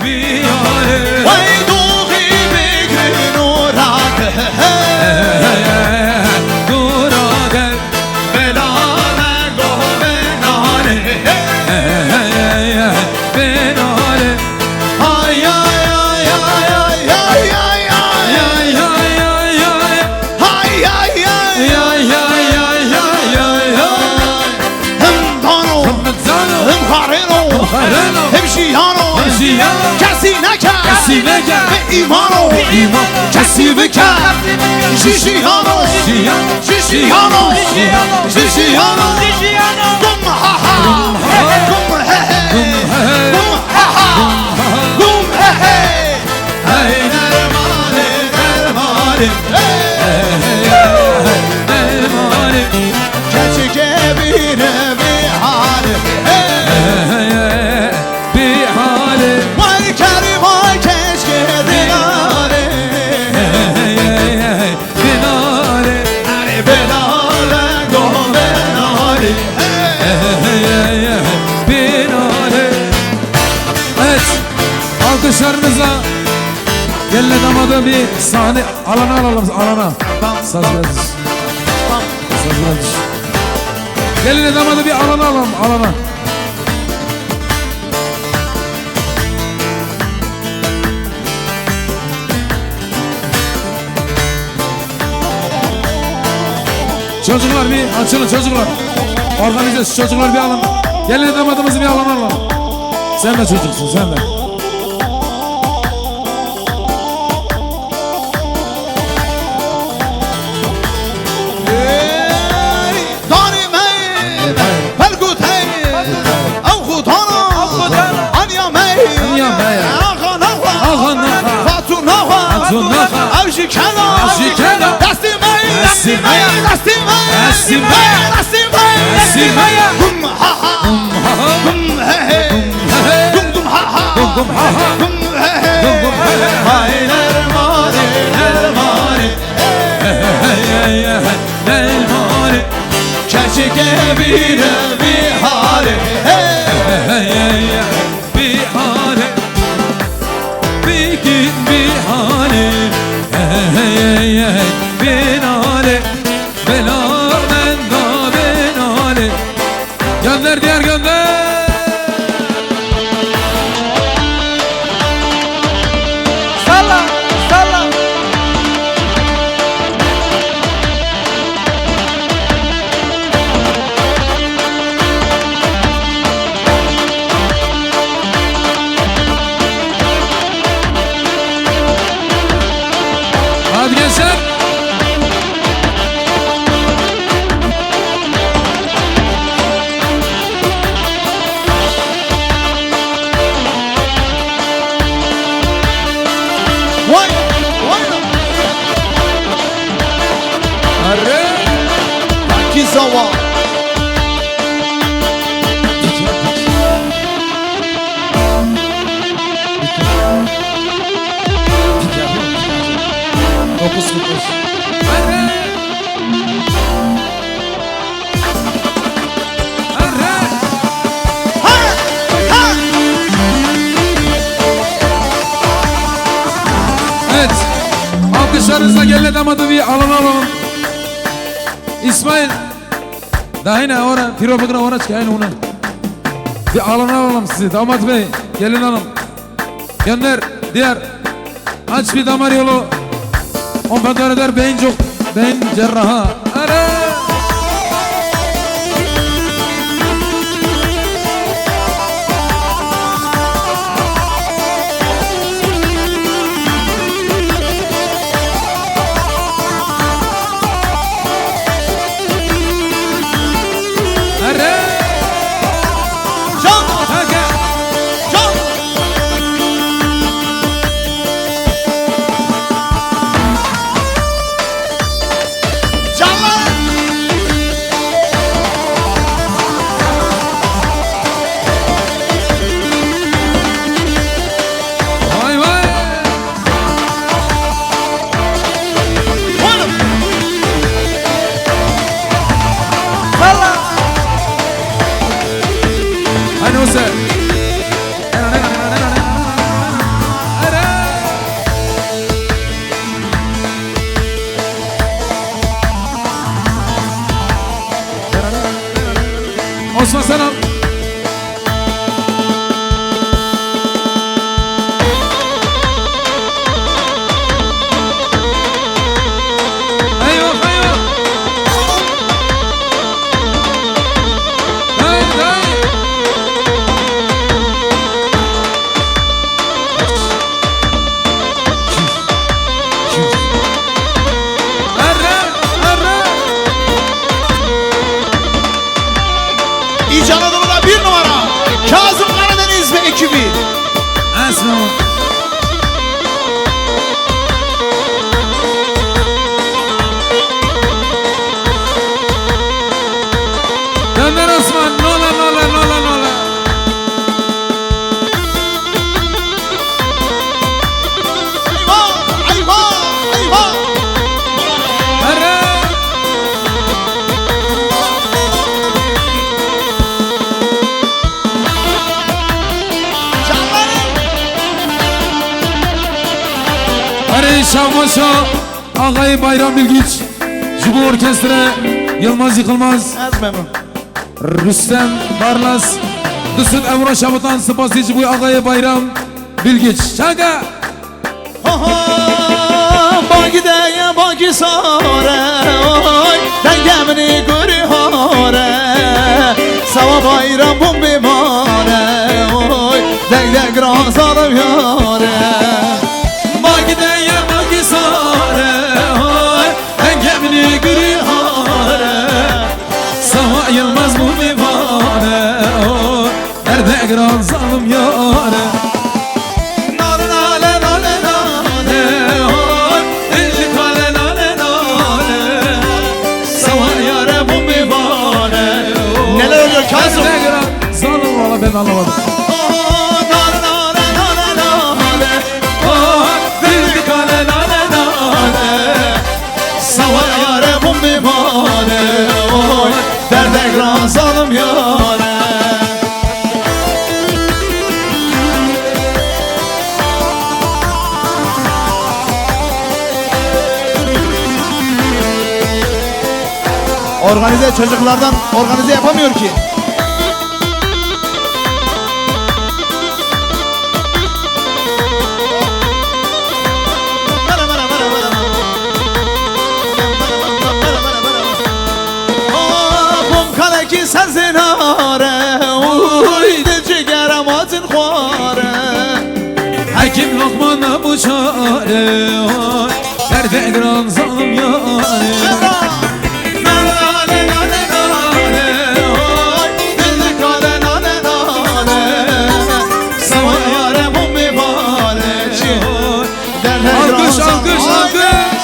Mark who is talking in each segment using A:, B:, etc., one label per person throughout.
A: بیاره
B: وای دوغی بگی نوراده
A: نوراده
B: بلا نگو بناره
A: بناره
B: های های های های های های های های های هم دانو هم خارنو هم شیانو کسی نکرد به ایمانو کسی بکرد شیشیانو شیشیانو گم ها ها گم هه گم ها ها گم هه ای درمانه درمانه
A: درمانه
B: کسی که بیره بی حاله
A: بی حاله
B: وای کریم وای کش که دلاره
A: بناره
B: اره بناره گو بناره
A: بناره Evet, alkışlarınızla gelin damadı bir sahne alana alalım, alana. Saz biraz düş. Saz biraz düş. Gelin damadı bir alana alalım, alana. Çocuklar bir açılın çocuklar. Organize çocuklar bir alın. Gelin damadımızı bir alana alalım. Sen de çocuksun sen de.
B: داریم فلگوت او خودانا انیا می آقا نخوا فاتو نخوا او شکنا دستی می دستی می گم ها ها گم هه گم ها ها گم هه های درمانه
A: Nelmane
B: کسی که بیره بی حاله
A: bir hale bir gün bir hale benale bela benda benale gönder diğer gönder
C: Salla, salla.
A: hadi gençler
B: وای وای
A: arre
B: کی زوا
A: arre arre Evet. Alkışlarınızla gelin damadı bir alana alalım. İsmail. Daha yine ora, piro bugün ora çıkayın ona. Bir alana alalım sizi damat bey. Gelin hanım. Gönder diğer. Aç bir damar yolu. Operatör eder beyin çok. Beyin cerraha. Ara. Ara.
B: can
A: Hadi.
B: can canlar
A: sinema. Gönder Osman, nola nola nola nola.
B: Eyvah, eyvah, eyvah.
A: Hadi.
B: Canlarım.
A: Hadi Şahmaşa, Ağay Bayram Bilgiç, Jubu Orkestra, Yılmaz Yıkılmaz,
B: Az memnun.
A: Rüstem Barlas, Düsüt Emrah Şabutan, Spasici bu Ağay Bayram Bilgiç. Şaka.
B: Bagi deye bagi sare oy dengemini görü hare Sava bayram bum bimare oy deng gran sarım yare
A: Bagi deye bagi sare, oy, dengemini gürü hare. Sava Yılmaz bu divane, oy, nerede gran zalim yare. Nare nare nare nare, oy, elli kale nare nare. Sava yare bu divane, oy,
B: Neler oluyor Kazım?
A: nerede gran zalim valla ben anlamadım.
B: Nare nare nare nare
A: Oy, elli kale nare nare.
B: Sava yare bum bimare oy derde gran sarım yare Organize çocuklardan organize yapamıyor ki. Bum kaleki senzinare Uy de cigerem atın khare
A: Hakim Lokman'a bu çare, oy, nerede gran zalim yare. Nare nare nare, oy,
B: Dilli kale nane nane Sava yare bum bimare
A: oy.
B: Derde
A: Alkış
B: gran
A: alkış
B: sarım-
A: alkış.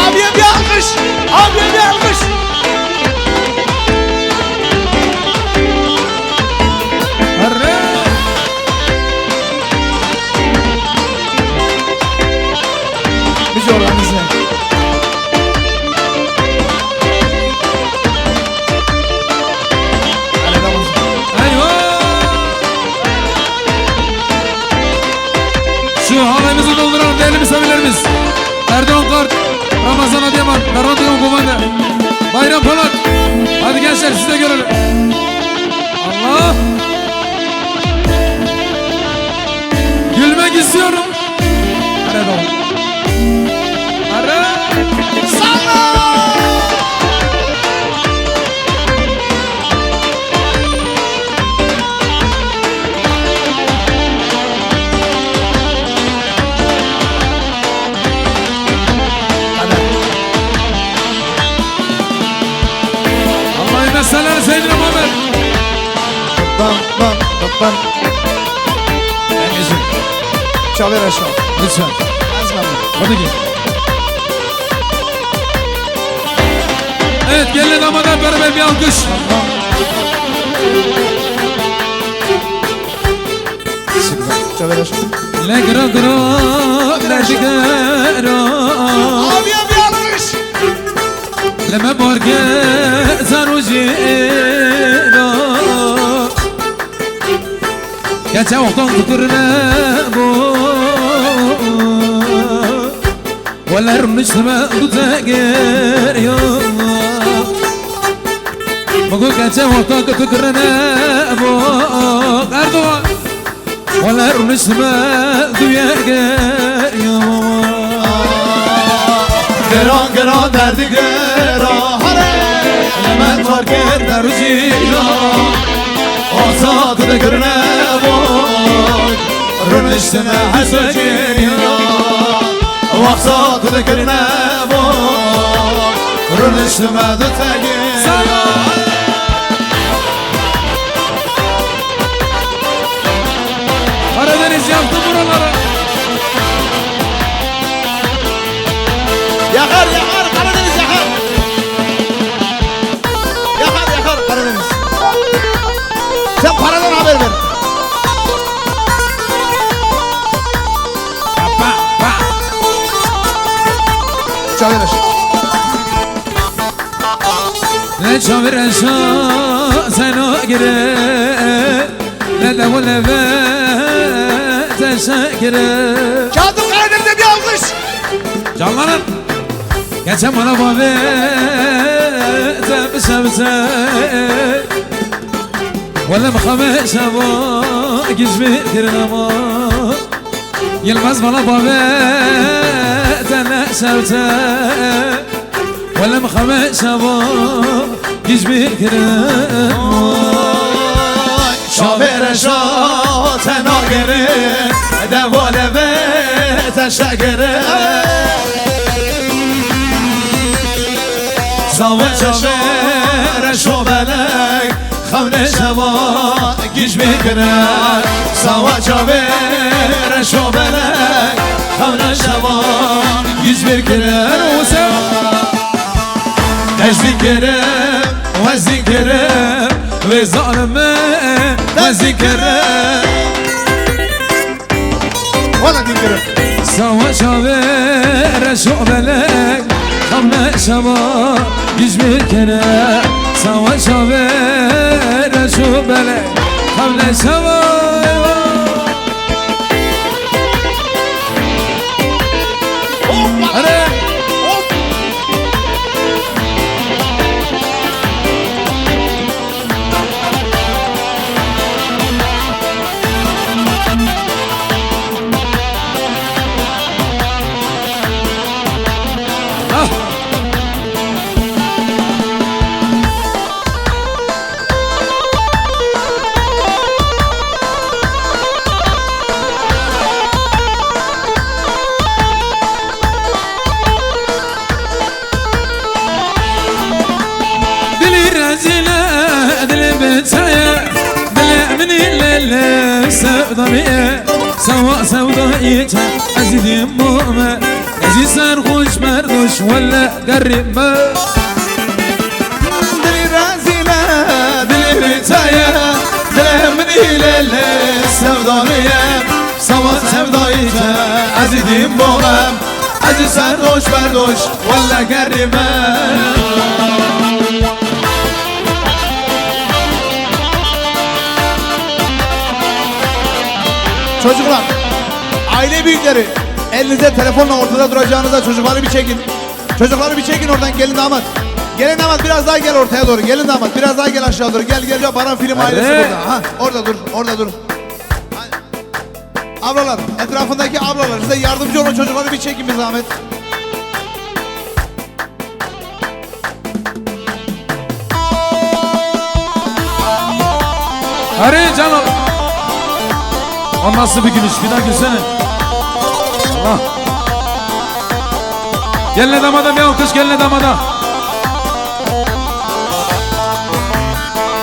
B: Abiye bir alkış Abiye bir alkış
A: Arre.
B: Biz organize
A: Eyvah! Şu halayımızı dolduralım değerli misafirlerimiz. Erdoğan Kart, Ramazan Adıyaman, Mervan Duyum Komanda, Bayram Polat. Hadi gençler siz de görelim. Allah! Gülmek istiyorum. Hadi Erdoğan. Hadi. Allahümme salli ala seyyidina Muhammed.
B: Ben yüzüm Çalır aşağı
A: Lütfen.
B: Az memnun
A: Hadi gel. Evet gelin damadan beraber bir alkış.
B: Çalır aşağı
A: Le gra gra le digera
B: Abiye bir alkış
A: le me borge zarujira Geçe oktan tuturne bu Veler nişme tuteger ya Bugün geçe oktan tuturne bu Erdoğan Veler nişme tuteger ya
B: Geran geran derdi gera hare Element fark eder rüzira Azadı da görüne boy Rün üstüne hasecin ya Vaksadı da görüne boy Rün üstüme de tegin Şaver aşağı.
A: Ne çavir aşağı sen o gire ne de bu leve teşekkürü.
B: Kazım Karadenize bir alkış.
A: Canlanın. Geçen bana babi tebbi sevse valla mıkame şabo gizmi kirinama Yılmaz bana babi tene sevse valla mıkame şabo gizmi kirinama
B: Şaver aşağı sen o gire ne de bu leve teşekkürü. Sava şaver aşağı belek Xavne şava giş bikire. Sava şaver aşağı belek Xavne şava giş bikire. Nezdikerem ve zikerem ve zalime nezdikerem. Valla dinkerem.
A: Sava şaver aşağı belek Xavne şava giş bikire. Sava şaver aşağı belek Xavne şava. Hadi. سوا سودائيك أزيد يمومة أزيد سرخوش مردوش ولا قرب
B: دلي رازلة دلي بتايا دلي مني ليلة سودانية سوا سودائيك أزيد يمومة أزيد سرخوش مردوش ولا قرب Çocuklar, aile büyükleri elinize telefonla ortada duracağınıza çocukları bir çekin. Çocukları bir çekin oradan, gelin damat. Gelin damat biraz daha gel ortaya doğru. Gelin damat biraz daha gel aşağı doğru. Gel gel ya, Baran Film ailesi burada. Ha, orada dur, orada dur. Hadi. Ablalar, etrafındaki ablalar size yardımcı olun, çocukları bir çekin bir zahmet.
A: Hadi canım. O nasıl bir gülüş? Bir daha gülsene. Allah. Geline damada bir alkış, geline damada.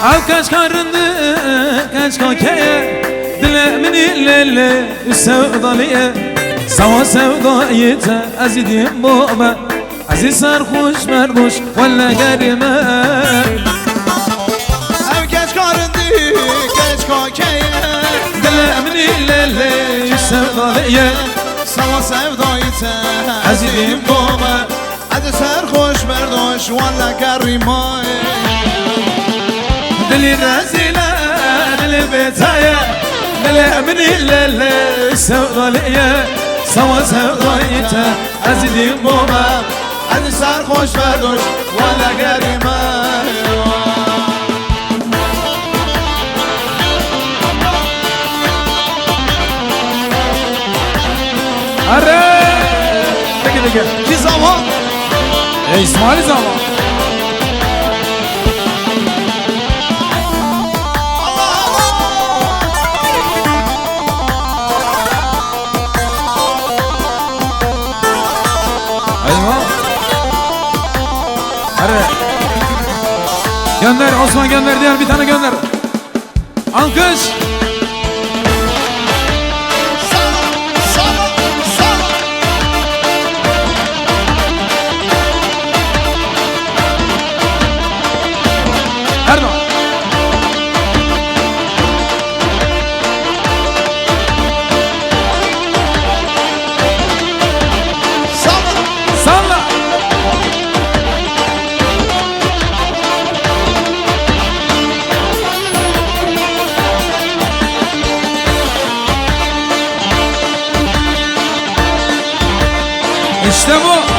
A: Al kaç karındı, kaç kokeye Dilemini lele, sevdaliye Sava sevdayı te azidim baba Aziz sarhoş merdoş, valla gerime
B: Ev geç karındı, geç kokeye
A: Dilemini lele, sevdaliye
B: Sava sevdayı te
A: azidim baba
B: Aziz sarhoş merdoş valla gerime
A: دلي رازلة دلي بتايا دلي من الليل سودالية سوا سودايته أزيدي بوما
B: Hadi sarhoş verdoş valla gerime.
A: Arre Deke deke
B: Ki zaman
A: İsmail zaman Eyvah Arre Gönder Osman, gönder, diğer bir tane gönder. Alkış. Erdoğan. Salla. İşte bu.